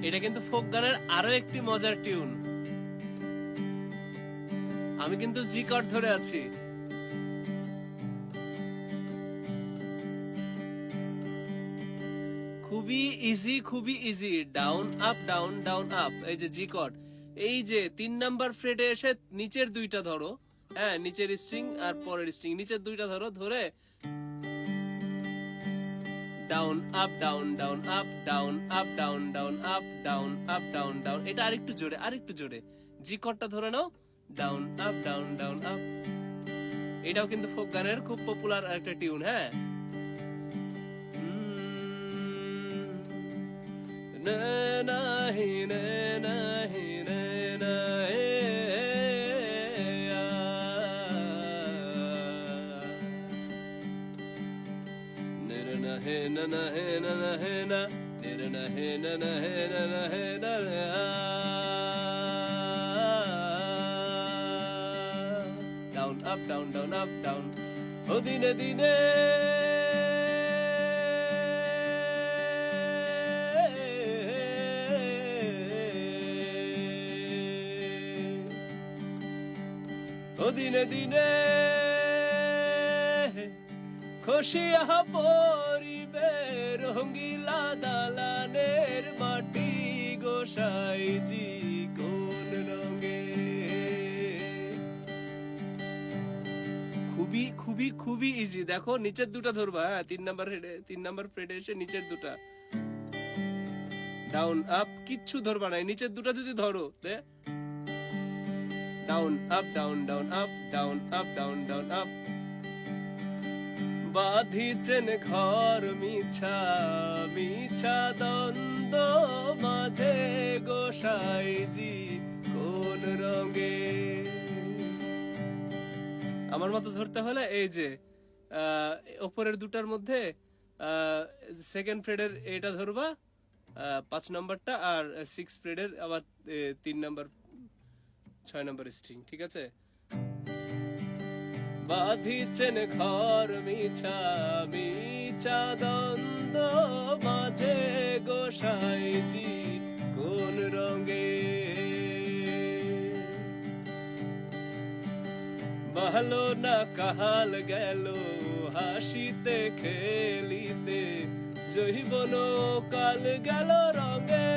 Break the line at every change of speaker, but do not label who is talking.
এটা কিন্তু ফোক গানের আরো একটি মজার টিউন। আমি কিন্তু জি কর্ড ধরে আছি। খুবই ইজি, খুবই easy. Down up down down up, এই যে জি কর্ড। এই যে 3 নাম্বার ফ্রেডে এসে নিচের দুইটা ধরো, হ্যাঁ নিচের স্ট্রিং আর পরের স্ট্রিং, নিচের দুইটা ধরো, ধরে down up down down up down up down down up down up down down. এটা আরেকটু জোরে, আরেকটু জোরে। জি কর্ডটা ধরে নাও, down up down down up. এটাও কিন্তু ফোক গানের খুব পপুলার একটা টিউন। হ্যাঁ, না না হি না না হি না না হে না হে না না হে না না হে না না হে না না হে না না হে না। Down up down down up down. ও দিনে দিনে ও দিনে দিনে খুশিয়া পরিবে রঙ্গিলা দালানের মাটি গোসাইজি কোন রঙে। খুবই খুবই খুবই ইজি। দেখো নিচের দুটা ধরবা, হ্যাঁ 3 নাম্বার ফ্রেডে এসে নিচের দুটা ডাউন আপ, কিচ্ছু ধরবা নাই। নিচের দুটা যদি ধরো, down up down down up down up down down up. বাঁধিছেন ঘর মিছা মিছা দ্বন্দ্ব মাঝে গোসাইজি কোন রঙে। আমার মতো ধরতে হলে এই যে ওপরের দুটার মধ্যে সেকেন্ড ফ্রেডের এটা ধরবা, 5 নাম্বারটা, আর 6 ফ্রেডের আবার 3 নাম্বার 6 নাম্বার স্ট্রিং। ঠিক আছে, বাঁধিছেন ঘর মিছা মিছা দ্বন্দ্ব মাঝে গোসাইজি কোন রঙে। ভালো না কাহাল গেল হাসিতে খেলিতে, জৈবন কাল গেল রঙে।